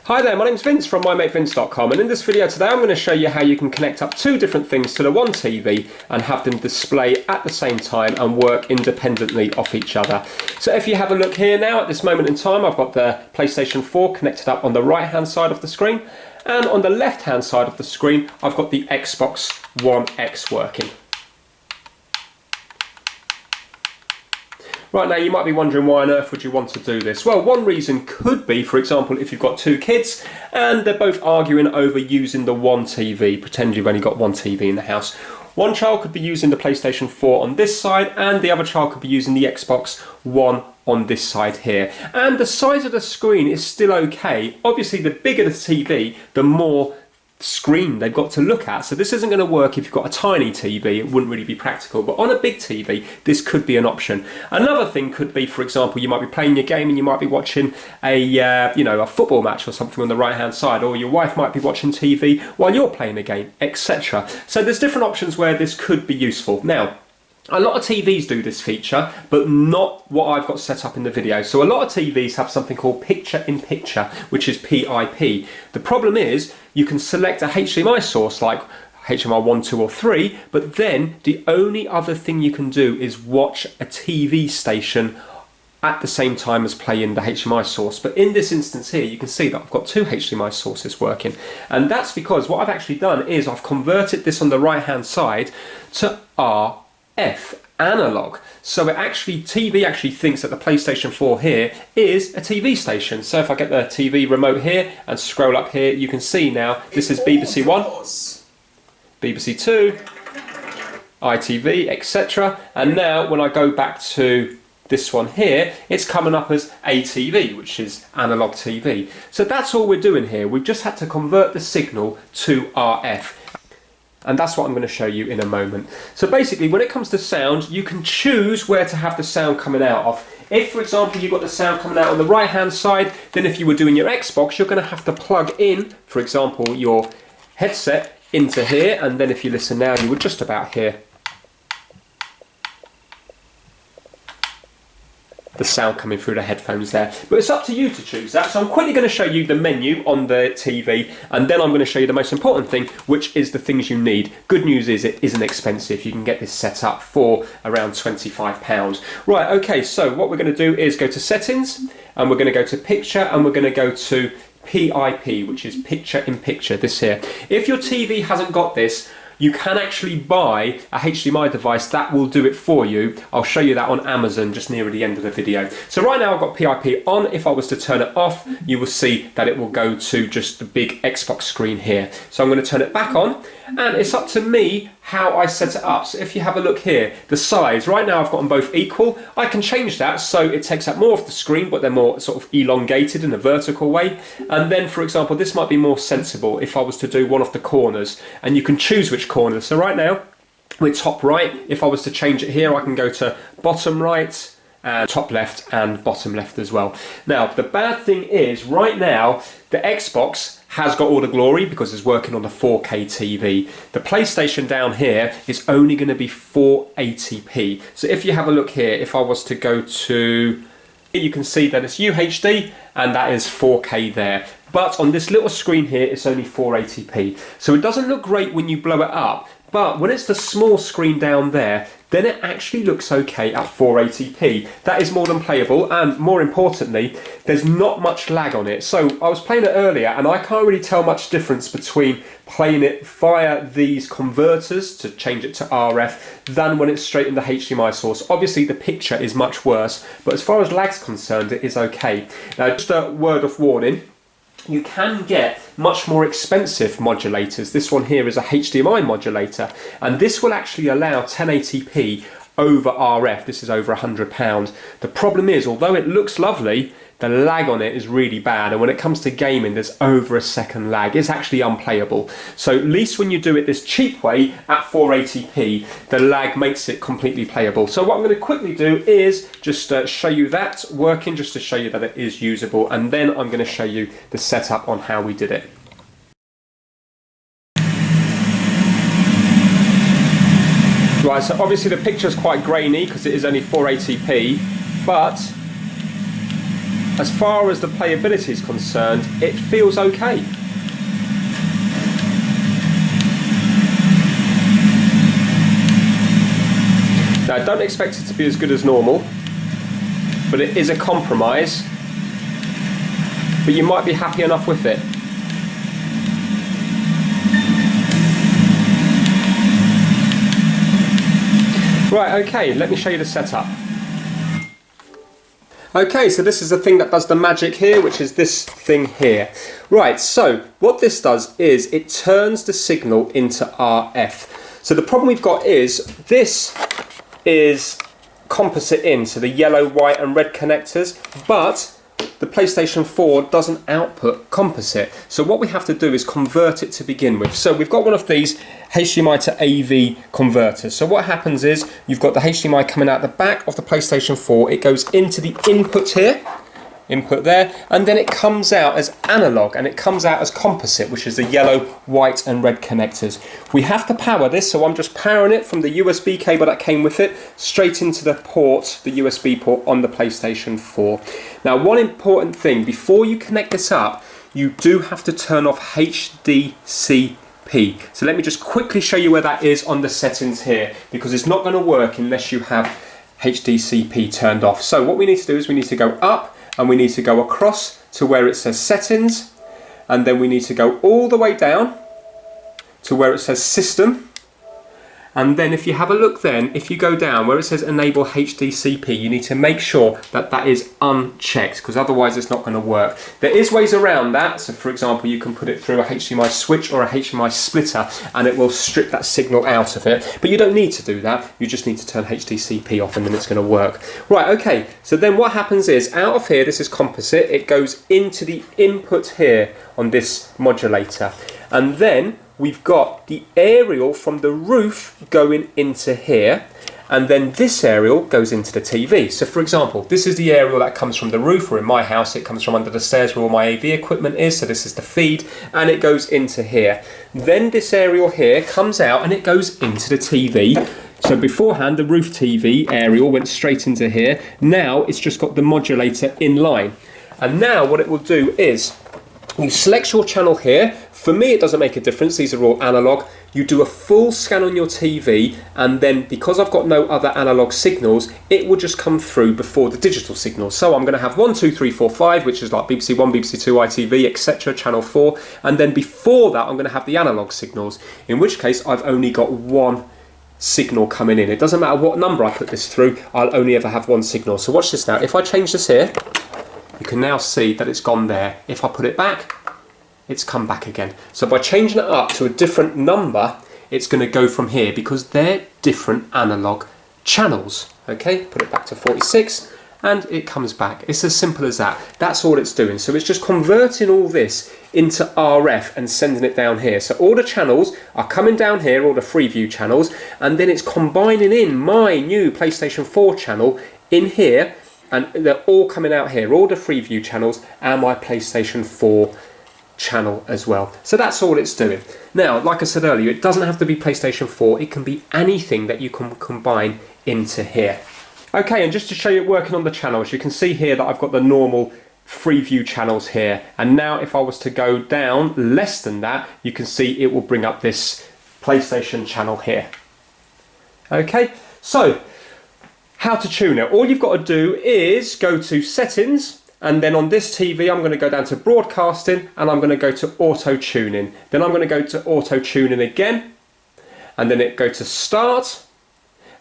Hi there, my name's Vince from mymatevince.com, and in this video today I'm going to show you how you can connect up two different things to the one TV and have them display at the same time and work independently off each other. So if you have a look here now, at this moment in time I've got the PlayStation 4 connected up on the right hand side of the screen, and on the left hand side of the screen I've got the Xbox One X working. Right, now you might be wondering, why on earth would you want to do this? Well, one reason could be, for example, if you've got two kids and they're both arguing over using the one TV. Pretend you've only got one TV in the house. One child could be using the PlayStation 4 on this side and the other child could be using the Xbox One on this side here. And the size of the screen is still okay. Obviously, the bigger the TV, the more screen they've got to look at. So this isn't going to work if you've got a tiny TV. It wouldn't really be practical, but on a big TV this could be an option. Another thing could be, for example, you might be playing your game and you might be watching a a football match or something on the right hand side, or your wife might be watching TV while you're playing a game, etc. So there's different options where this could be useful. Now, a lot of TVs do this feature, but not what I've got set up in the video. So a lot of TVs have something called picture-in-picture, which is PIP. The problem is you can select a HDMI source like HDMI 1, 2 or 3, but then the only other thing you can do is watch a TV station at the same time as playing the HDMI source. But in this instance here, you can see that I've got two HDMI sources working. And that's because what I've actually done is I've converted this on the right hand side to RF, analog. So it actually, TV actually thinks that the PlayStation 4 here is a TV station. So if I get the TV remote here and scroll up here, you can see now this is BBC 1, BBC 2, ITV, etc. And now when I go back to this one here, it's coming up as ATV, which is analog TV. So that's all we're doing here. We've just had to convert the signal to RF. And that's what I'm going to show you in a moment. So basically, when it comes to sound, you can choose where to have the sound coming out of. If, for example, you've got the sound coming out on the right hand side, then if you were doing your Xbox, you're going to have to plug in, for example, your headset into here, and then if you listen now, you would just about hear the sound coming through the headphones there. But it's up to you to choose that. So I'm quickly going to show you the menu on the TV, and then I'm going to show you the most important thing, which is the things you need. Good news is it isn't expensive. You can get this set up for around £25. Right, okay, so what we're going to do is go to settings, and we're going to go to picture, and we're going to go to PIP, which is picture in picture, this here. If your TV hasn't got this, you can actually buy a HDMI device that will do it for you. I'll show you that on Amazon just near the end of the video. So right now I've got PIP on. If I was to turn it off, you will see that it will go to just the big Xbox screen here. So I'm going to turn it back on, and it's up to me how I set it up. So if you have a look here, the size, right now I've got them both equal. I can change that so it takes up more of the screen, but they're more sort of elongated in a vertical way. And then, for example, this might be more sensible if I was to do one of the corners, and you can choose which corner. So right now we're top right. If I was to change it here, I can go to bottom right, and top left and bottom left as well. Now the bad thing is right now the Xbox has got all the glory because it's working on the 4K TV. The PlayStation down here is only going to be 480p. So if you have a look here, if I was to go to, you can see that it's UHD and that is 4K there. But on this little screen here, it's only 480p. So it doesn't look great when you blow it up, but when it's the small screen down there, then it actually looks okay at 480p. That is more than playable, and more importantly, there's not much lag on it. So I was playing it earlier, and I can't really tell much difference between playing it via these converters to change it to RF than when it's straight in the HDMI source. Obviously, the picture is much worse, but as far as lag's concerned, it is okay. Now, just a word of warning. You can get much more expensive modulators. This one here is a HDMI modulator, and this will actually allow 1080p over RF. This is over £100. The problem is, although it looks lovely, the lag on it is really bad, and when it comes to gaming there's over a second lag. It's actually unplayable. So at least when you do it this cheap way at 480p, the lag makes it completely playable. So what I'm going to quickly do is just show you that working, just to show you that it is usable, and then I'm going to show you the setup on how we did it. Right, so obviously the picture is quite grainy because it is only 480p, but as far as the playability is concerned, it feels okay. Now, I don't expect it to be as good as normal, but it is a compromise. But you might be happy enough with it. Right, okay, let me show you the setup. Okay, so this is the thing that does the magic here, which is this thing here. Right, so what this does is it turns the signal into RF. So the problem we've got is this is composite in, so the yellow, white and red connectors, but the PlayStation 4 doesn't output composite. So what we have to do is convert it to begin with. So we've got one of these HDMI to AV converters. So what happens is you've got the HDMI coming out the back of the PlayStation 4. It goes into the input here, input there, and then it comes out as analog, and it comes out as composite, which is the yellow, white and red connectors. We have to power this, so I'm just powering it from the USB cable that came with it straight into the port, the USB port on the PlayStation 4. Now, one important thing, before you connect this up, you do have to turn off HDCP. So let me just quickly show you where that is on the settings here, because it's not going to work unless you have HDCP turned off. So what we need to do is we need to go up, and we need to go across to where it says settings, and then we need to go all the way down to where it says system, and then if you have a look then, if you go down where it says enable HDCP, you need to make sure that that is unchecked, because otherwise it's not going to work. There is ways around that, so for example you can put it through a HDMI switch or a HDMI splitter and it will strip that signal out of it, but you don't need to do that, you just need to turn HDCP off and then it's going to work. Right, okay, so then what happens is, out of here, this is composite, it goes into the input here on this modulator, and then we've got the aerial from the roof going into here, and then this aerial goes into the TV. So for example, this is the aerial that comes from the roof, or in my house it comes from under the stairs where all my AV equipment is, so this is the feed, and it goes into here. Then this aerial here comes out and it goes into the TV. So beforehand the roof TV aerial went straight into here, now it's just got the modulator in line. And now what it will do is, you select your channel here. For me it doesn't make a difference, these are all analog. You do a full scan on your TV, and then because I've got no other analog signals, it will just come through before the digital signals. So I'm going to have 1, 2, 3, 4, 5, which is like BBC 1, BBC 2, ITV, etc, channel 4, and then before that I'm going to have the analog signals, in which case I've only got one signal coming in. It doesn't matter what number I put this through, I'll only ever have one signal. So watch this now, if I change this here, you can now see that it's gone there. If I put it back, it's come back again. So by changing it up to a different number, it's going to go from here, because they're different analog channels. Okay, put it back to 46 and it comes back. It's as simple as that. That's all it's doing. So it's just converting all this into RF and sending it down here. So all the channels are coming down here, all the Freeview channels, and then it's combining in my new PlayStation 4 channel in here, and they're all coming out here, all the Freeview channels and my PlayStation 4 channel as well. So that's all it's doing. Now, like I said earlier, it doesn't have to be PlayStation 4, it can be anything that you can combine into here. Okay, and just to show you it working on the channels, you can see here that I've got the normal Freeview channels here, and now if I was to go down less than that, you can see it will bring up this PlayStation channel here. Okay, so how to tune it. All you've got to do is go to settings, and then on this TV I'm going to go down to broadcasting and I'm going to go to auto tuning. Then I'm going to go to auto tuning again, and then it go to start.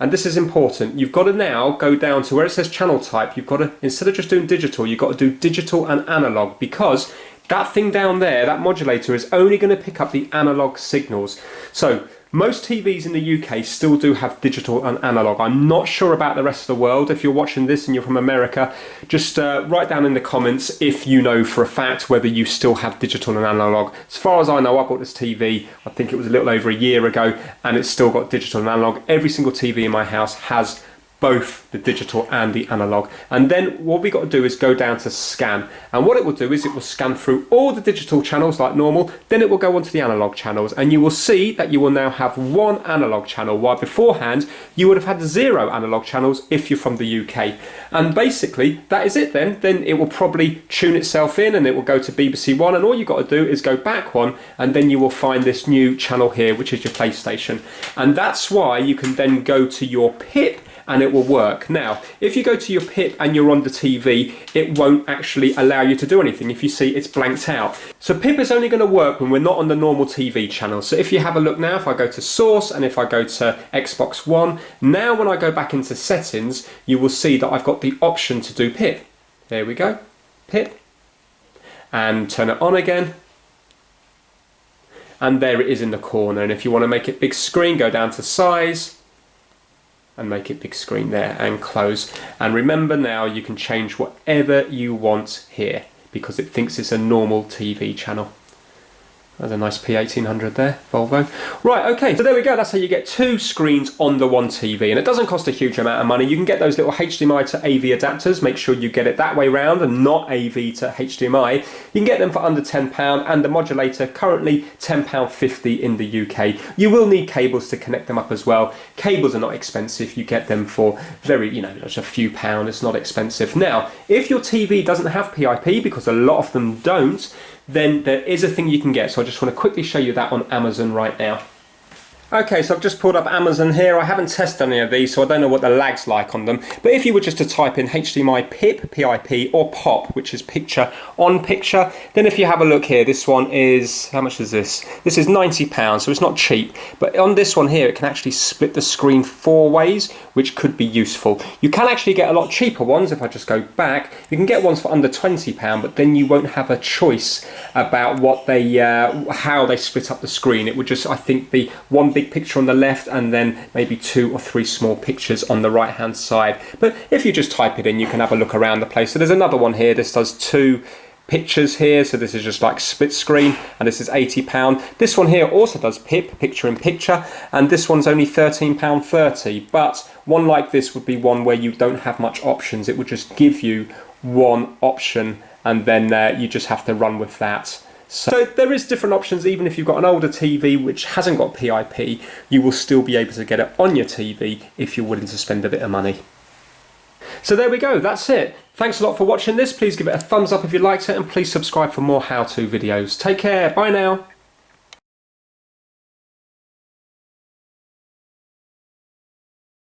And this is important, you've got to now go down to where it says channel type. You've got to, instead of just doing digital, you've got to do digital and analog, because that thing down there, that modulator, is only going to pick up the analog signals. So most TVs in the UK still do have digital and analog. I'm not sure about the rest of the world. If you're watching this and you're from America, just write down in the comments if you know for a fact whether you still have digital and analog. As far as I know, I bought this TV, I think it was a little over a year ago, and it's still got digital and analog. Every single TV in my house has both the digital and the analog. And then what we got to do is go down to scan, and what it will do is it will scan through all the digital channels like normal, then it will go onto the analog channels, and you will see that you will now have one analog channel, while beforehand you would have had 0 analog channels if you're from the UK. And basically that is it. Then it will probably tune itself in and it will go to BBC One, and all you've got to do is go back one, and then you will find this new channel here, which is your PlayStation. And that's why you can then go to your PIP and it will work. Now, if you go to your PIP and you're on the TV, it won't actually allow you to do anything. If you see, it's blanked out. So PIP is only going to work when we're not on the normal TV channel. So if you have a look now, if I go to source and if I go to Xbox One, now when I go back into settings, you will see that I've got the option to do PIP. There we go, PIP, and turn it on again. And there it is in the corner. And if you want to make it big screen, go down to size and make it big screen there and close. And remember, now you can change whatever you want here because it thinks it's a normal TV channel. There's a nice P1800 there, Volvo. Right, okay, so there we go. That's how you get 2 screens on the one TV, and it doesn't cost a huge amount of money. You can get those little HDMI to AV adapters. Make sure you get it that way round and not AV to HDMI. You can get them for under £10, and the modulator currently £10.50 in the UK. You will need cables to connect them up as well. Cables are not expensive. You get them for very, just a few pounds. It's not expensive. Now, if your TV doesn't have PIP, because a lot of them don't, then there is a thing you can get. So I just want to quickly show you that on Amazon right now. Okay, so I've just pulled up Amazon here. I haven't tested any of these, so I don't know what the lag's like on them. But if you were just to type in HDMI PIP, PIP, or POP, which is picture on picture, then if you have a look here, this one is, how much is this? This is £90, so it's not cheap. But on this one here, it can actually split the screen 4 ways, which could be useful. You can actually get a lot cheaper ones. If I just go back, you can get ones for under £20, but then you won't have a choice about what they, how they split up the screen. It would just, I think, be one big picture on the left and then maybe 2 or 3 small pictures on the right hand side. But if you just type it in, you can have a look around the place. So there's another one here. This does 2 pictures here, so this is just like split screen, and this is £80. This one here also does PIP, picture in picture, and this one's only £13.30. But one like this would be one where you don't have much options. It would just give you one option, and then you just have to run with that. So there is different options. Even if you've got an older TV which hasn't got PIP, you will still be able to get it on your TV if you're willing to spend a bit of money. So there we go, that's it. Thanks a lot for watching this. Please give it a thumbs up if you liked it, and please subscribe for more how-to videos. Take care, bye now.